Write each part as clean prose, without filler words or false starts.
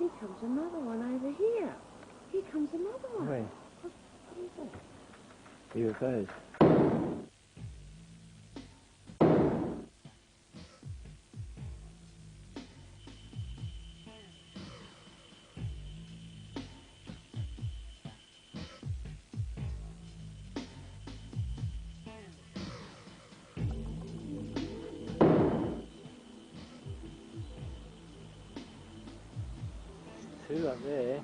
Here comes another one over here. Here comes another one. Where? What is that? UFOs. Two up there.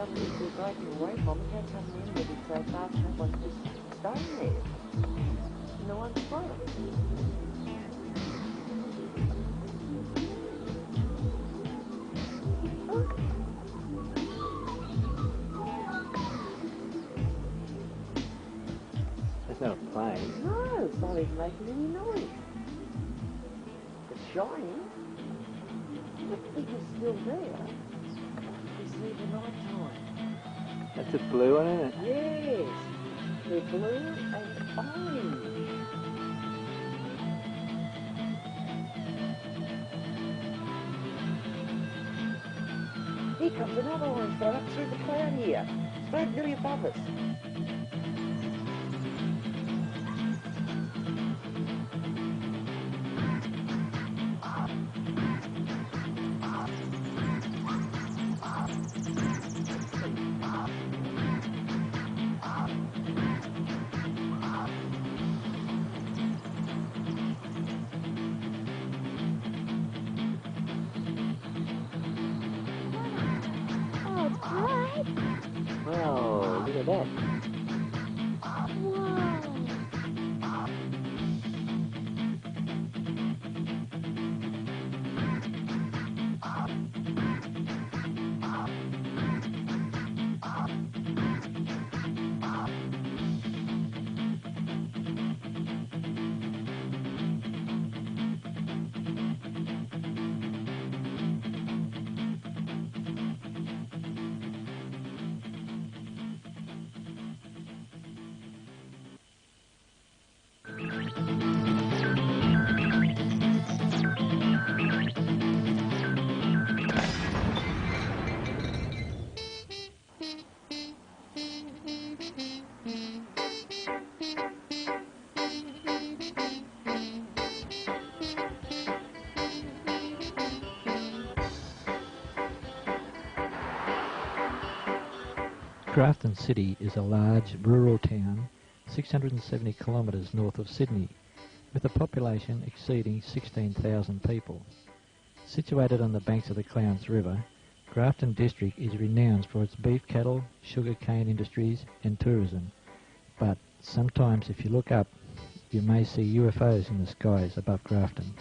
If we're breaking away from it, how come the end of it so fast and everyone's just staying there? No one's got it. That's not a plane. No, it's not even making any noise. It's shining. The thing is still there. It's even night time. That's a blue one, isn't it? Yes, they're blue and orange. Here comes another orange one up through the cloud here, straight nearly above us. Wow, look at that. Grafton City is a large rural town 670 kilometres north of Sydney, with a population exceeding 16,000 people. Situated on the banks of the Clowns River, Grafton District is renowned for its beef cattle, sugarcane industries and tourism. But sometimes if you look up, you may see UFOs in the skies above Grafton.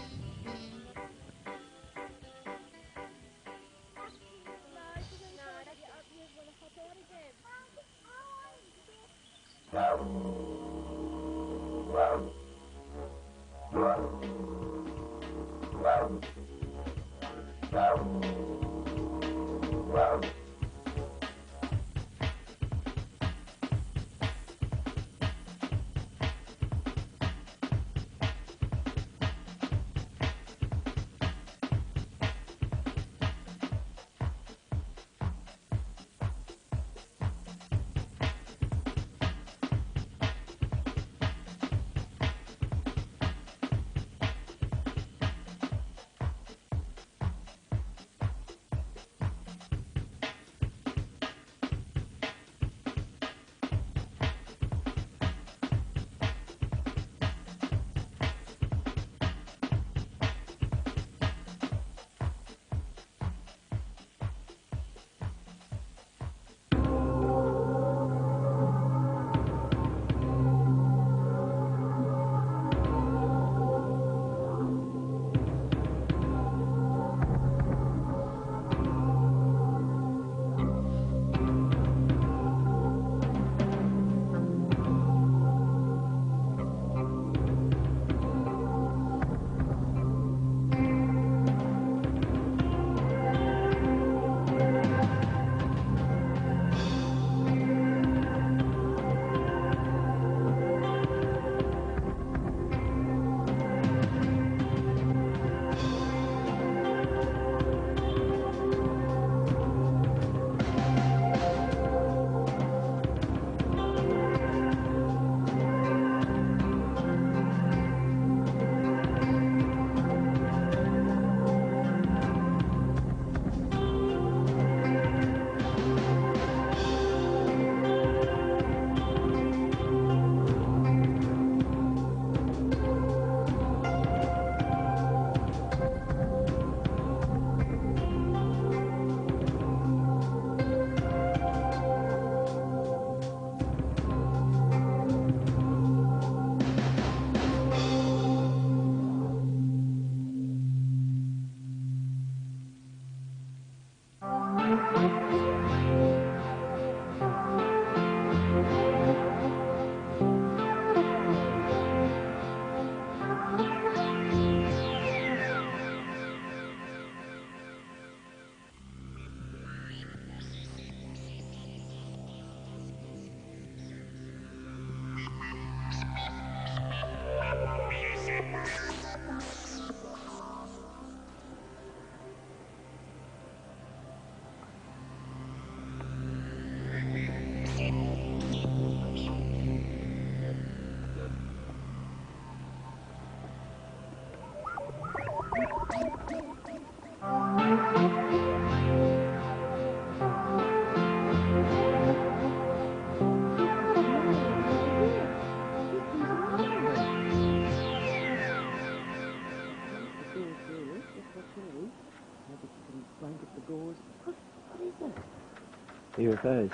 UFOs.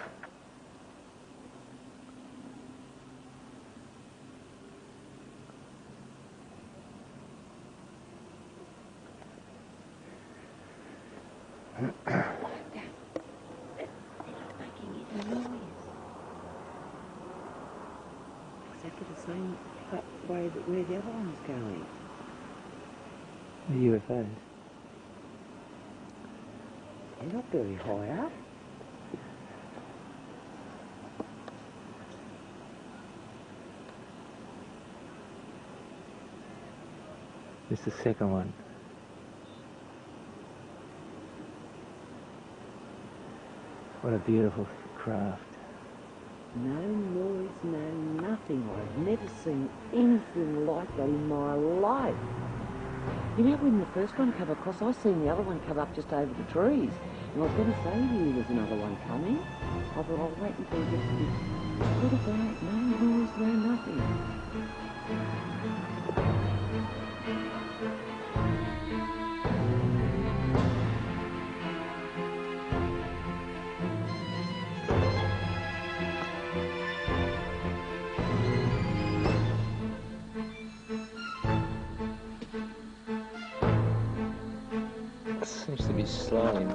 Exactly the same way that where the other one's going. The UFOs. They're not very high up. This is the second one. What a beautiful craft. No noise, no nothing. I've never seen anything like that in my life. You know, when the first one came across, I seen the other one come up just over the trees. And I was going to say to you there's another one coming. I thought I'll wait until it gets to be... What about? No noise, no nothing. Seems to be slowing.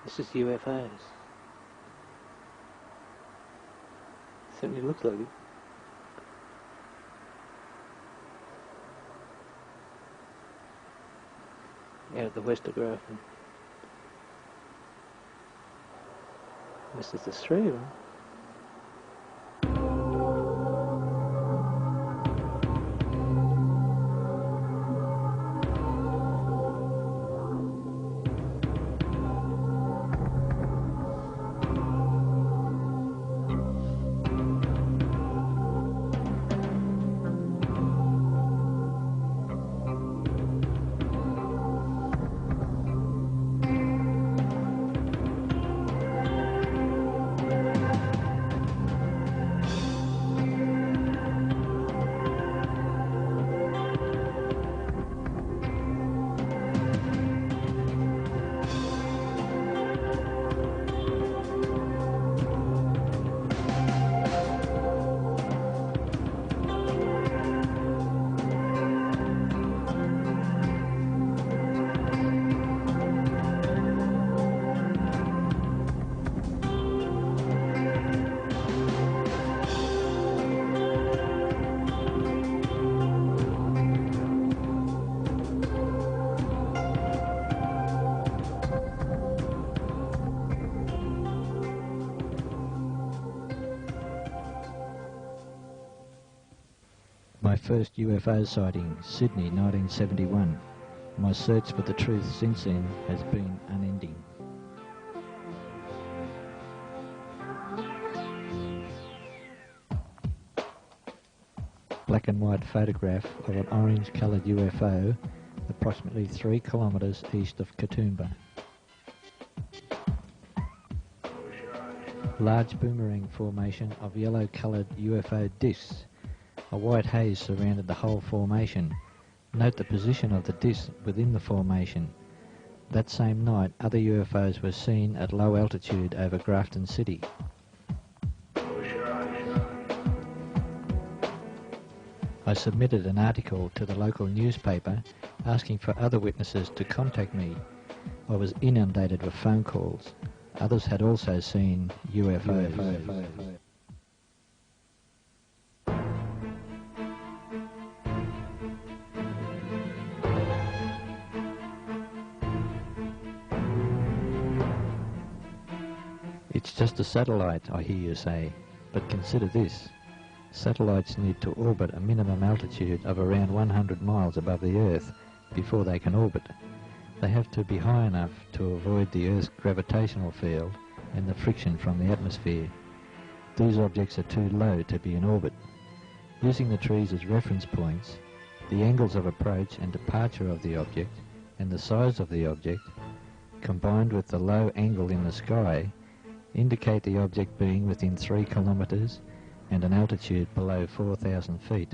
This is UFOs. Certainly looks like it. Out of the Western Grafton. This is the three of them. My first UFO sighting, Sydney, 1971. My search for the truth since then has been unending. Black and white photograph of an orange-coloured UFO approximately 3 kilometres east of Katoomba. Large boomerang formation of yellow-coloured UFO discs. A white haze surrounded the whole formation. Note the position of the disc within the formation. That same night, other UFOs were seen at low altitude over Grafton City. I submitted an article to the local newspaper asking for other witnesses to contact me. I was inundated with phone calls. Others had also seen UFOs. It's just a satellite, I hear you say, but consider this. Satellites need to orbit a minimum altitude of around 100 miles above the Earth before they can orbit. They have to be high enough to avoid the Earth's gravitational field and the friction from the atmosphere. These objects are too low to be in orbit. Using the trees as reference points, the angles of approach and departure of the object and the size of the object, combined with the low angle in the sky, indicate the object being within 3 kilometres and an altitude below 4,000 feet.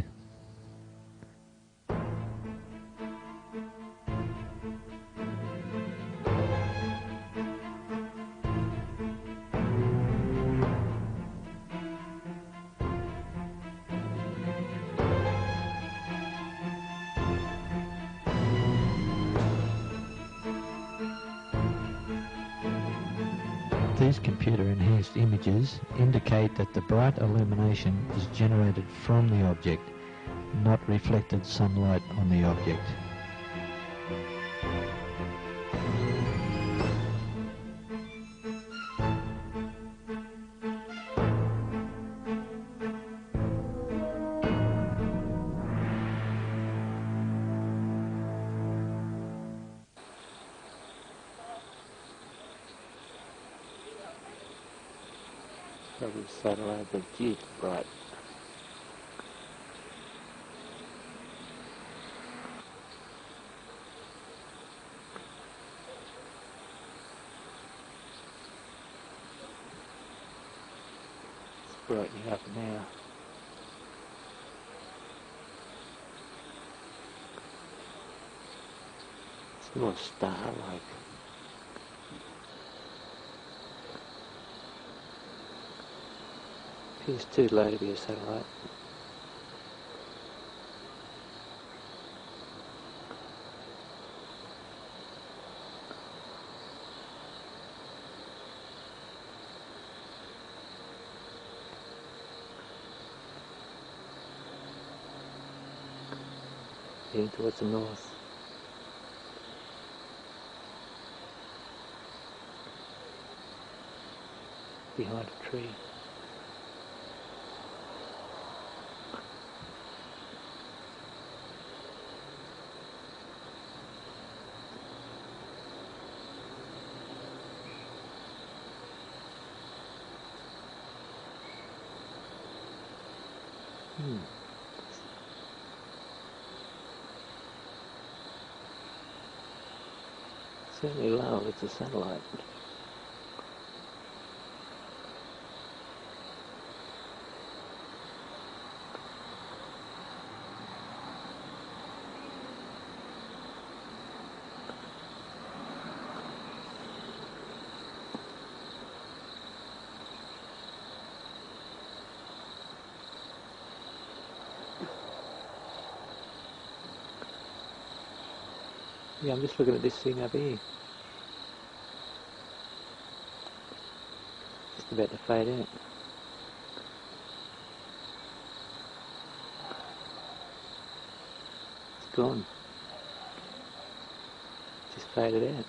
These computer-enhanced images indicate that the bright illumination is generated from the object, not reflected sunlight on the object. Probably satellites are deep bright. It's brightening up now. It's more star-like. It's too low to be a satellite. Heading towards the north. Behind a tree. Certainly low, it's a satellite. Yeah, I'm just looking at this thing up here. Just about to fade out. It's gone. Just faded out.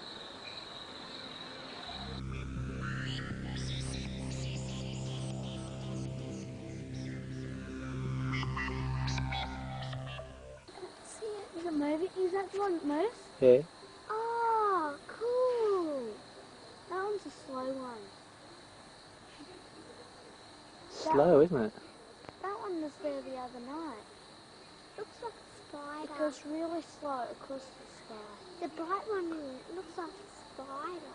that the one that moves? Yeah. Oh, cool. That one's a slow one. Slow, isn't it? That one was there the other night. Looks like a spider. It goes really slow across the sky. The bright one looks like a spider.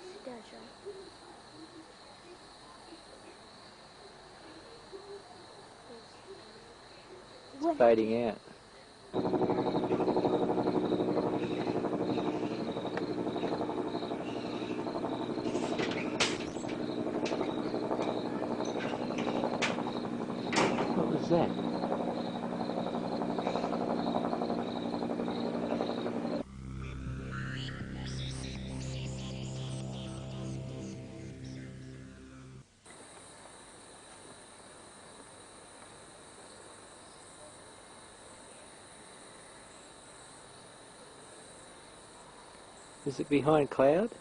She does, right? It's fading out. What was that? Is it behind cloud?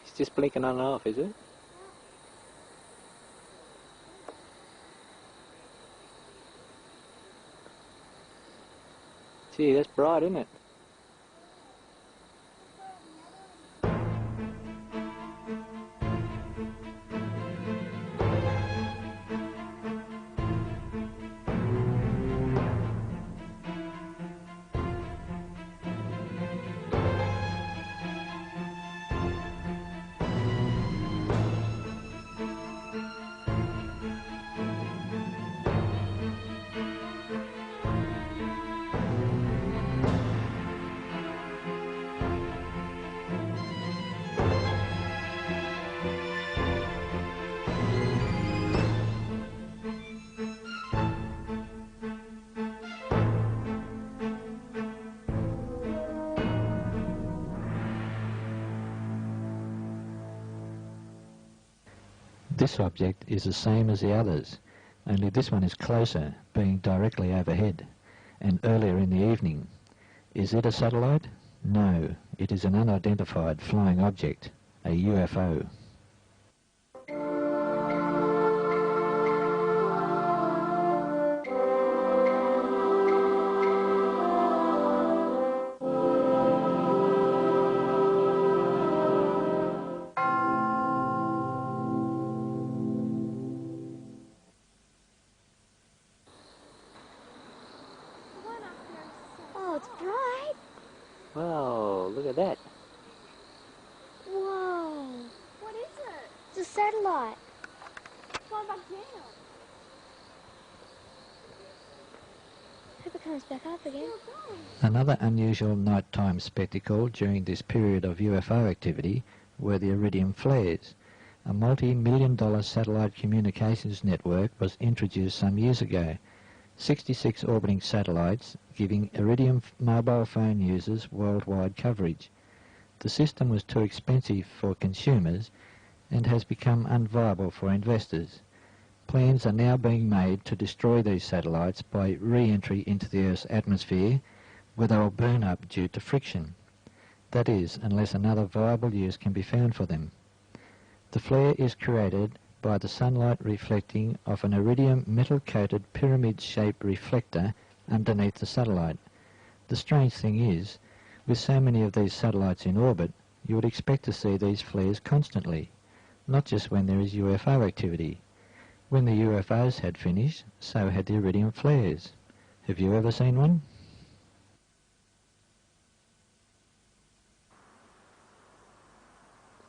It's just blinking on and off, is it? Gee, that's bright, isn't it? This object is the same as the others, only this one is closer, being directly overhead, and earlier in the evening. Is it a satellite? No, it is an unidentified flying object, a UFO. Oh, it's bright. Wow, look at that. Whoa. What is it? It's a satellite. Fly back down. Hope it comes back up again. Another unusual nighttime spectacle during this period of UFO activity were the iridium flares. A multi-million-dollar satellite communications network was introduced some years ago. 66 orbiting satellites giving iridium mobile phone users worldwide coverage. The system was too expensive for consumers and has become unviable for investors. Plans are now being made to destroy these satellites by re-entry into the Earth's atmosphere, where they will burn up due to friction. That is, unless another viable use can be found for them. The flare is created by the sunlight reflecting off an iridium metal-coated pyramid-shaped reflector underneath the satellite. The strange thing is, with so many of these satellites in orbit, you would expect to see these flares constantly, not just when there is UFO activity. When the UFOs had finished, so had the iridium flares. Have you ever seen one?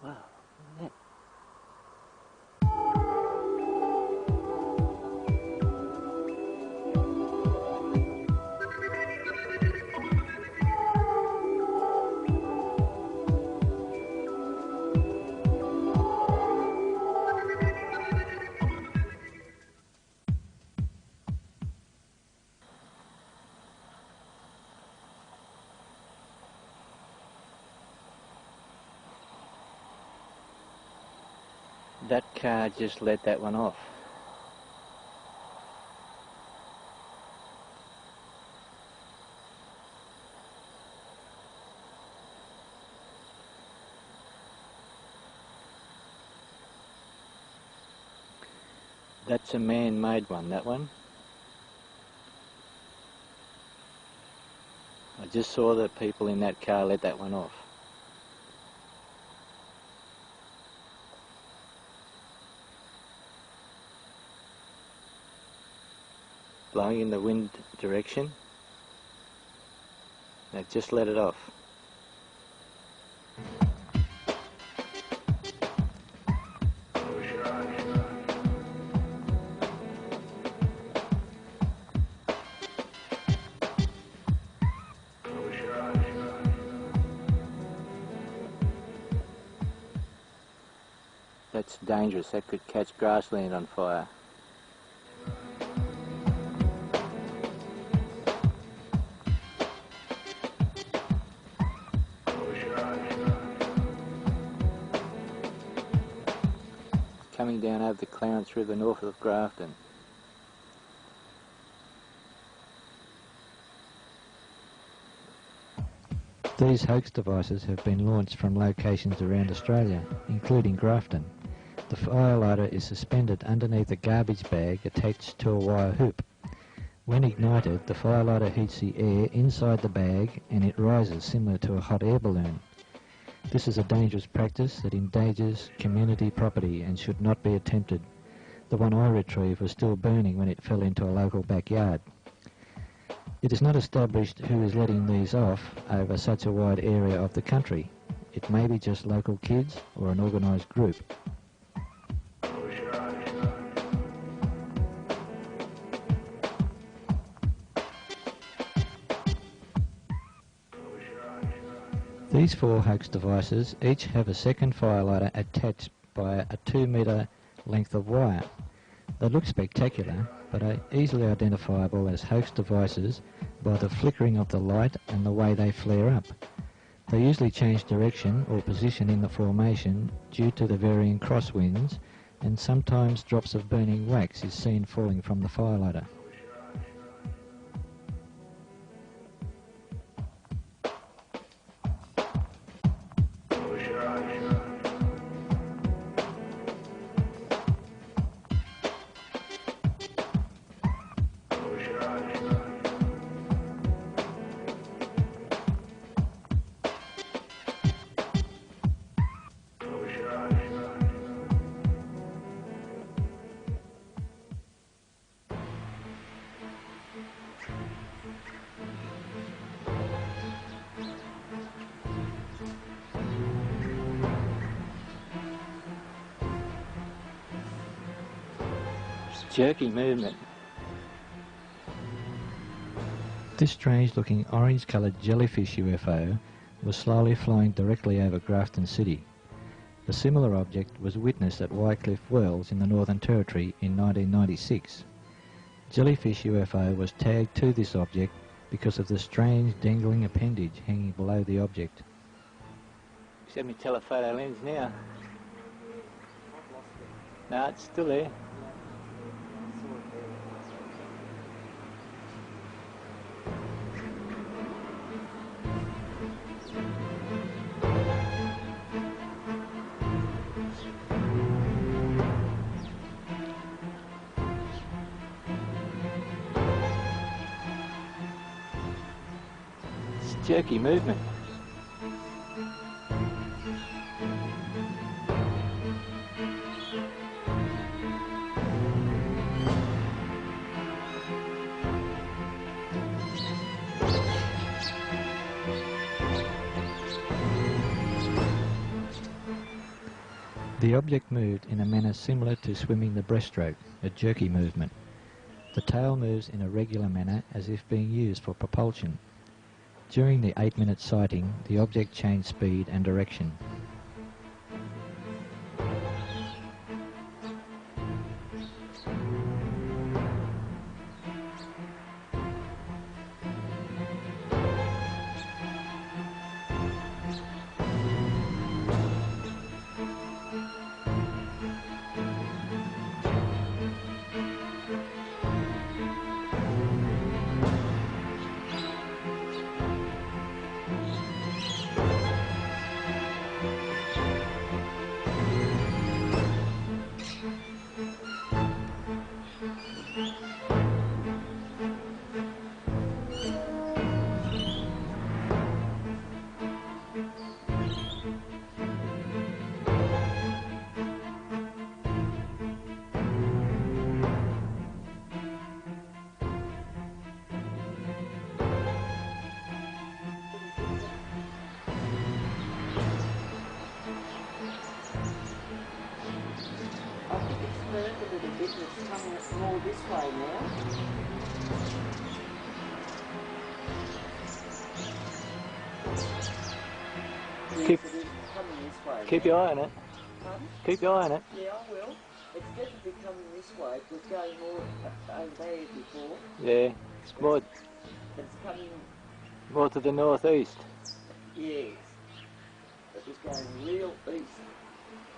Wow, look at that. That car just let that one off. That's a man-made one, that one. just saw the people in that car let that one off. Blowing in the wind direction. They've just let it off. That's dangerous. That could catch grassland on fire. Coming down over the Clarence River north of Grafton. These hoax devices have been launched from locations around Australia, including Grafton. The firelighter is suspended underneath a garbage bag attached to a wire hoop. When ignited, the firelighter heats the air inside the bag and it rises similar to a hot air balloon. This is a dangerous practice that endangers community property and should not be attempted. The one I retrieved was still burning when it fell into a local backyard. It is not established who is letting these off over such a wide area of the country. It may be just local kids or an organised group. These 4 hoax devices each have a second firelighter attached by a 2-metre length of wire. They look spectacular, but are easily identifiable as hoax devices by the flickering of the light and the way they flare up. They usually change direction or position in the formation due to the varying crosswinds, and sometimes drops of burning wax is seen falling from the firelighter. Jerky movement. This strange-looking orange-coloured jellyfish UFO was slowly flying directly over Grafton City. A similar object was witnessed at Wycliffe Wells in the Northern Territory in 1996. Jellyfish UFO was tagged to this object because of the strange dangling appendage hanging below the object. Send me telephoto lens now. No, it's still there. Jerky movement. The object moved in a manner similar to swimming the breaststroke, a jerky movement. The tail moves in a regular manner as if being used for propulsion. During the 8-minute sighting, the object changed speed and direction. coming more this way now. Keep, Yes, it is coming this way. keep your eye on it. Pardon? Keep your eye on it. Yeah, I will. It's definitely coming this way. It was going more over there before. Yeah, it's more, It's coming, more to the northeast. yes. It was going real east.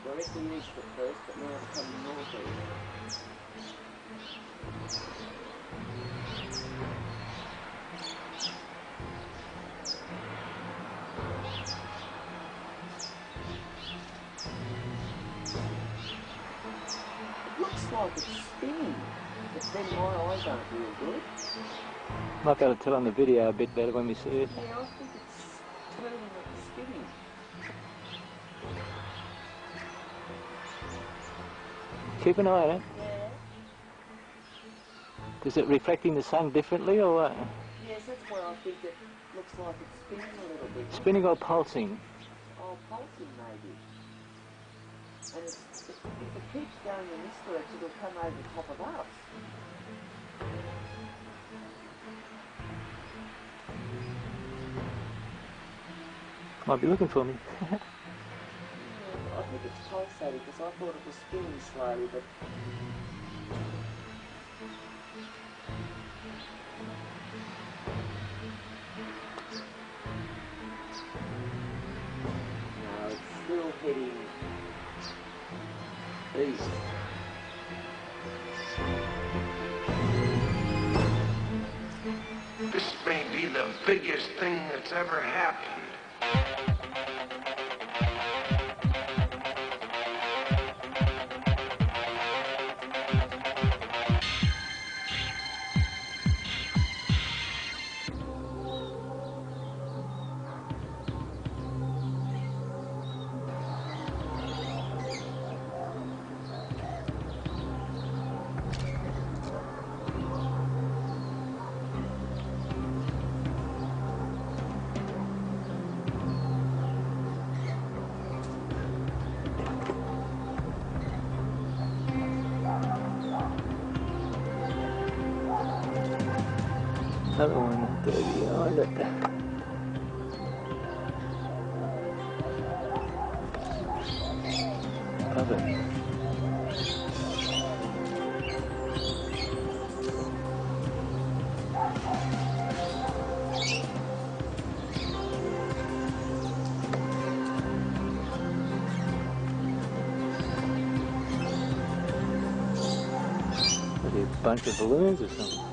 Directly east at first, but now it's coming northeast. It looks like it's spinning, but then my eyes aren't real good. Might be able to tell on the video a bit better when we see it. Yeah, I think it's turning and spinning. Keep an eye on it. Yeah. Is it reflecting the sun differently or what? Yes, that's where I think it looks like it's spinning a little bit. Spinning or pulsing? Oh, pulsing maybe. And if it keeps going in this direction, it'll come over the top of us. Might be looking for me. Yeah, I think it's pulsating because I thought it was spinning slowly, but no, it's still heading east. This may be the biggest thing that's ever happened. Another one there behind it. Above it. Maybe a bunch of balloons or something.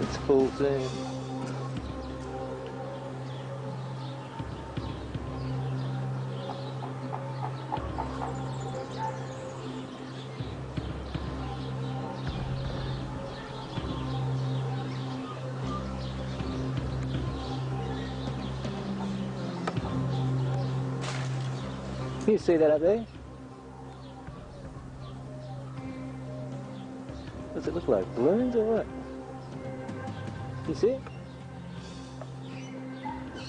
It's full zoom. Can you see that up there? Does it look like balloons or what? You see it?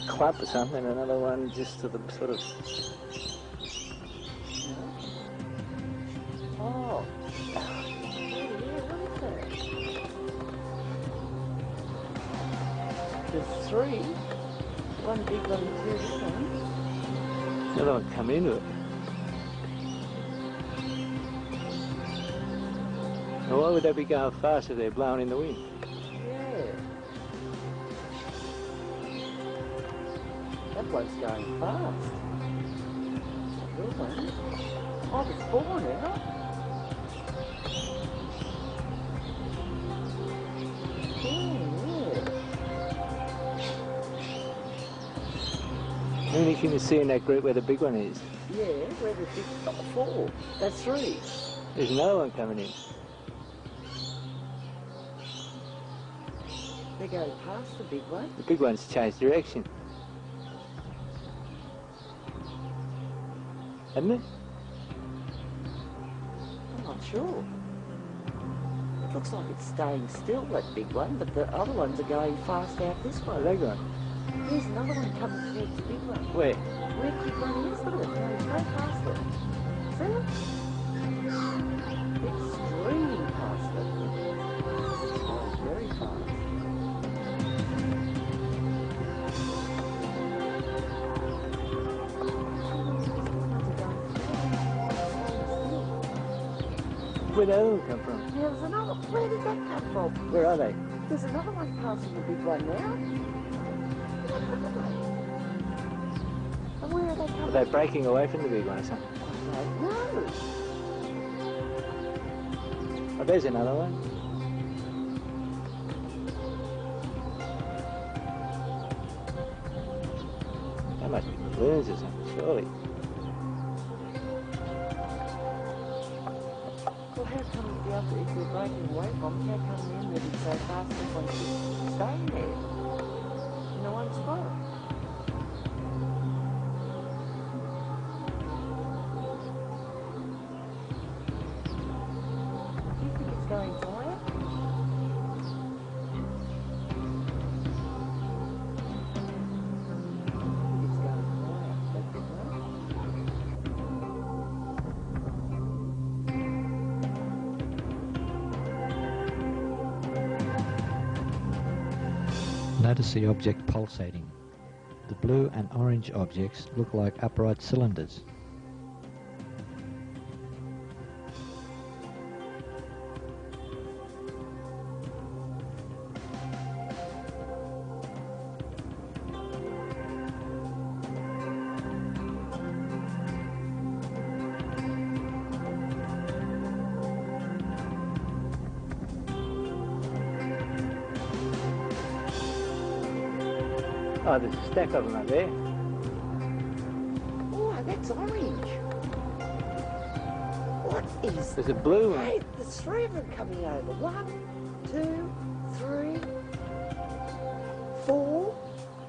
Clump or something, another one just to the sort of... Oh. Yeah, what is that? There's three. One big one and two little ones. Another one come into it. Now why would they be going fast if they're blowing in the wind? Yeah. That bloke's going fast. That little one. Oh, there's four now. How many can you see in that group where the big one is? Yeah, where the big four. That's three. There's another one coming in. They go past the big one. The big one's changed direction. Hasn't it? I'm not sure. It looks like it's staying still, that big one, but the other ones are going fast out this way. Where are they going? Here's another one coming towards the big one. Where? Where the big one is, look at it, going straight past it. See it? It's streaming past it. It's going very fast. Where did the other one come from? There's another. Where did that come from? Where are they? There's another one passing the big one now. And where are they Are coming? they breaking away from the big one or something? I don't know. Oh, there's another one. That must be balloons or something, surely. Well, how come the other, if they're breaking away from it, how come they're moving so fast this one keeps staying there in the one spot? Do you think it's going higher? It's going higher, that big one. Notice the object pulsating. The blue and orange objects look like upright cylinders. Oh, there's a stack of them up there. Oh, that's orange. What is There's a blue one. Hey, there's three of them coming over. 1, 2, 3, 4.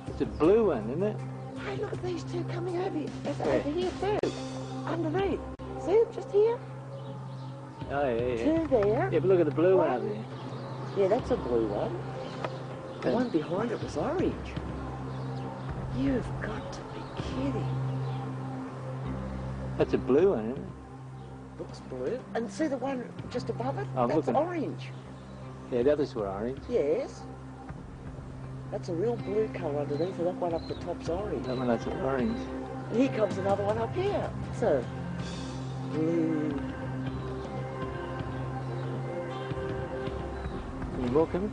It's a blue one, isn't it? Hey, look at these two coming over here. It's Where? over here too. Underneath. See them just here? Oh, yeah. Two there. Yeah, but look at the blue one up there. Yeah, that's a blue one. The Yeah. one behind it was orange. You've got to be kidding. That's a blue one, isn't it? Looks blue. And see the one just above it? I'm That's looking. orange. Yeah, the others were orange. Yes. That's a real blue colour underneath, and that one up the top's orange. That one, that's orange. And here comes another one up here. So, blue. Any more coming?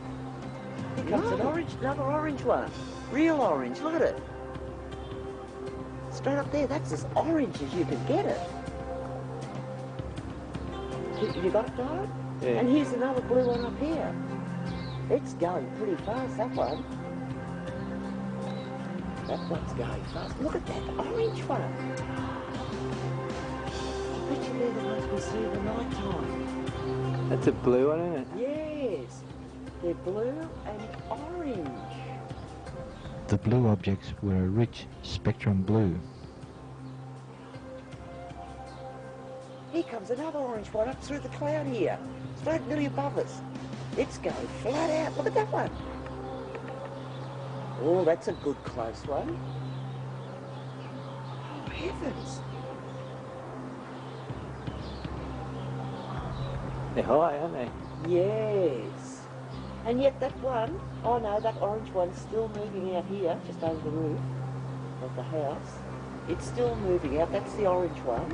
Here comes an orange, another orange one. Real orange, look at it. Straight up there, that's as orange as you can get it. You got it, Don? Yeah. And here's another blue one up here. It's going pretty fast, that one. That one's going fast. Look at that orange one. I bet you they're the ones we see in the night time. That's a blue one, isn't it? Yes, they're blue and orange. The blue objects were a rich spectrum blue. Here comes another orange one up through the cloud here, straight nearly above us. It's going flat out. Look at that one. Oh, that's a good close one. Oh, heavens. They're high, aren't they? Yes. And yet that one, oh no, that orange one's still moving out here, just over the roof of the house. It's still moving out. That's the orange one.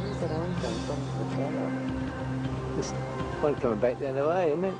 Where's that orange one from the tower? This one coming back the other way, isn't it?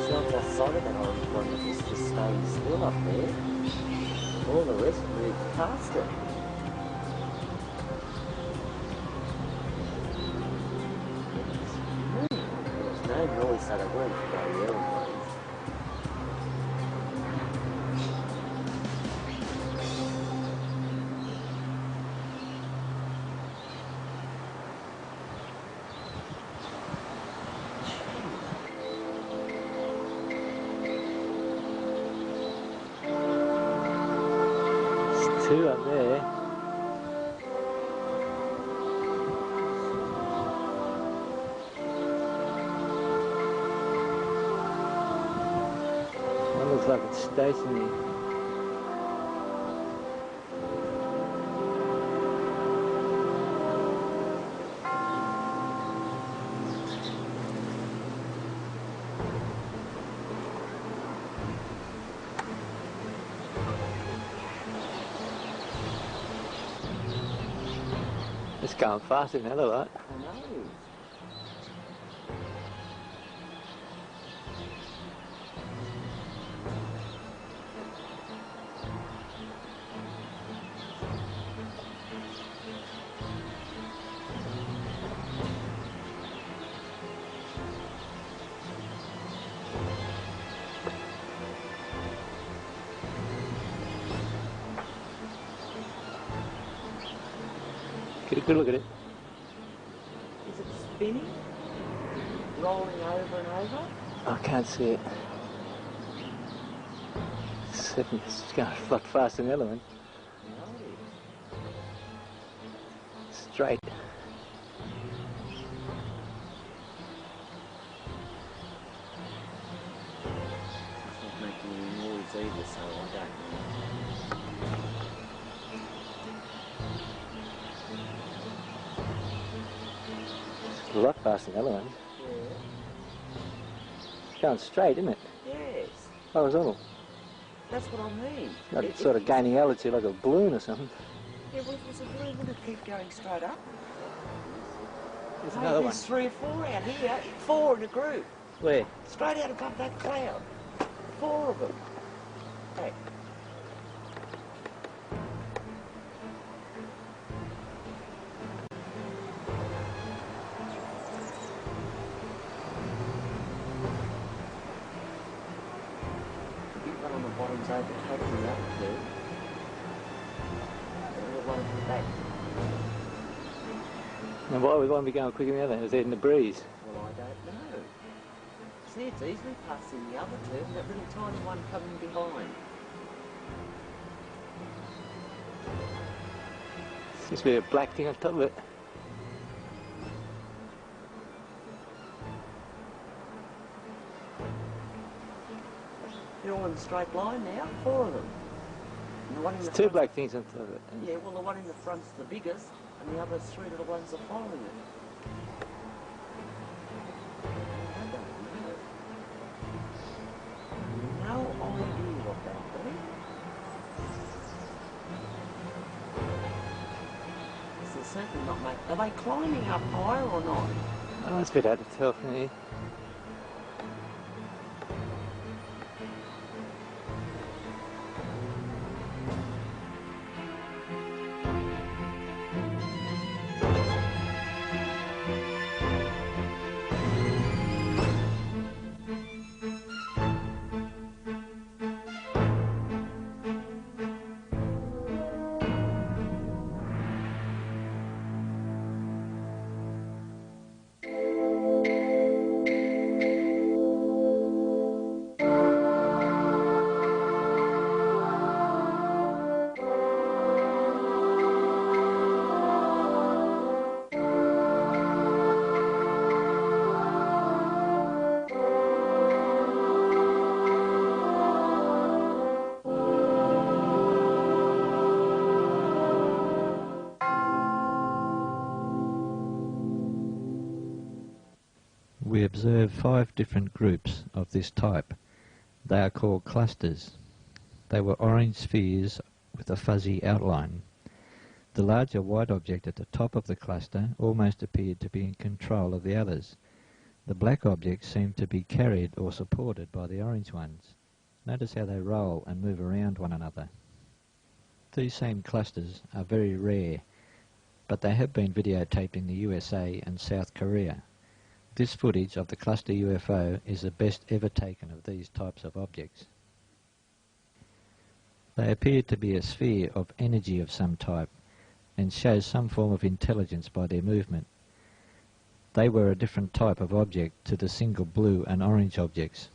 Sounds like solid that orange one that is just staying still up there. All the rest moved past it. There's no noise, so they weren't bloody aeroplanes. There's two up there. One looks like it's stationary. It's going faster than the other lot. I know. Get a good look at it. Is it spinning? Rolling over and over? I can't see it. It's going a lot faster than the other one. No. Straight. It's not making any noise either, so I don't know. It's a lot faster than the other one. Yeah. It's going straight, isn't it? Yes. Horizontal. That's what I mean. Not sort of gaining altitude like a balloon or something. Yeah, well, if it was a balloon, would it keep going straight up? There's No, another one. there's 3 or 4 out here. 4 in a group. Where? Straight out above that cloud. 4 of them. Hey. The big one on the bottom's overtaking the other 2. The little one at the back. And why would one be going quicker than the other? Is it in the breeze? Well, I don't know. See, it's easily passing the other 2, and that little tiny one coming behind. Seems to be a black thing on top of it. They're all in a straight line now, 4 of them. And the one in the There's two front- black things on top of it. Yeah, well, the one in the front's the biggest, and the other 3 little ones are following it. I don't know. No idea what they'll be. This is certainly not making... Are they climbing up higher or not? Oh, it's a bit hard to tell from here. We observe 5 different groups of this type. They are called clusters. They were orange spheres with a fuzzy outline. The larger white object at the top of the cluster almost appeared to be in control of the others. The black objects seemed to be carried or supported by the orange ones. Notice how they roll and move around one another. These same clusters are very rare, but they have been videotaped in the USA and South Korea. This footage of the cluster UFO is the best ever taken of these types of objects. They appear to be a sphere of energy of some type and shows some form of intelligence by their movement. They were a different type of object to the single blue and orange objects.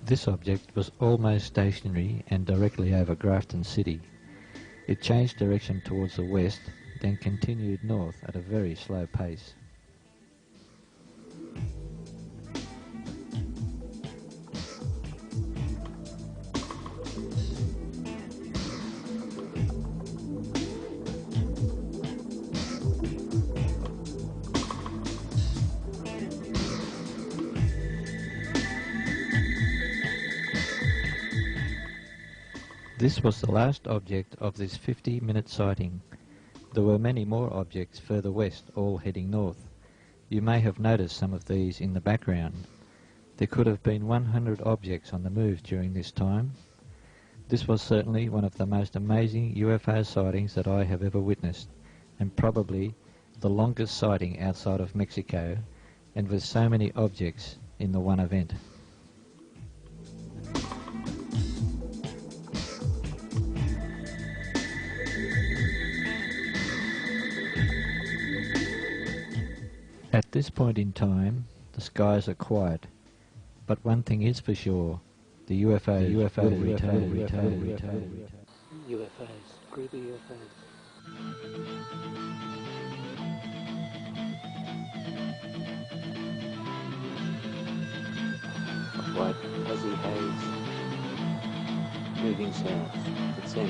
This object was almost stationary and directly over Grafton City. It changed direction towards the west, then continued north at a very slow pace. This was the last object of this 50-minute sighting. There were many more objects further west, all heading north. You may have noticed some of these in the background. There could have been 100 objects on the move during this time. This was certainly one of the most amazing UFO sightings that I have ever witnessed, and probably the longest sighting outside of Mexico, and with so many objects in the one event. At this point in time, the skies are quiet, but one thing is for sure, the UFOs will return. UFOs, creepy UFOs. White fuzzy haze, moving south. It's in.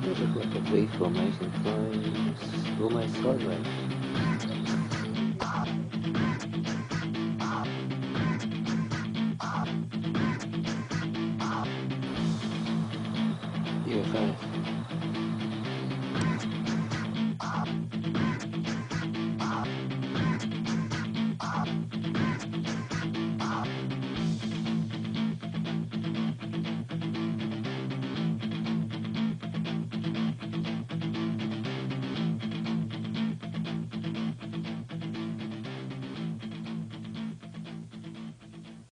It looked like a V formation flying almost sideways.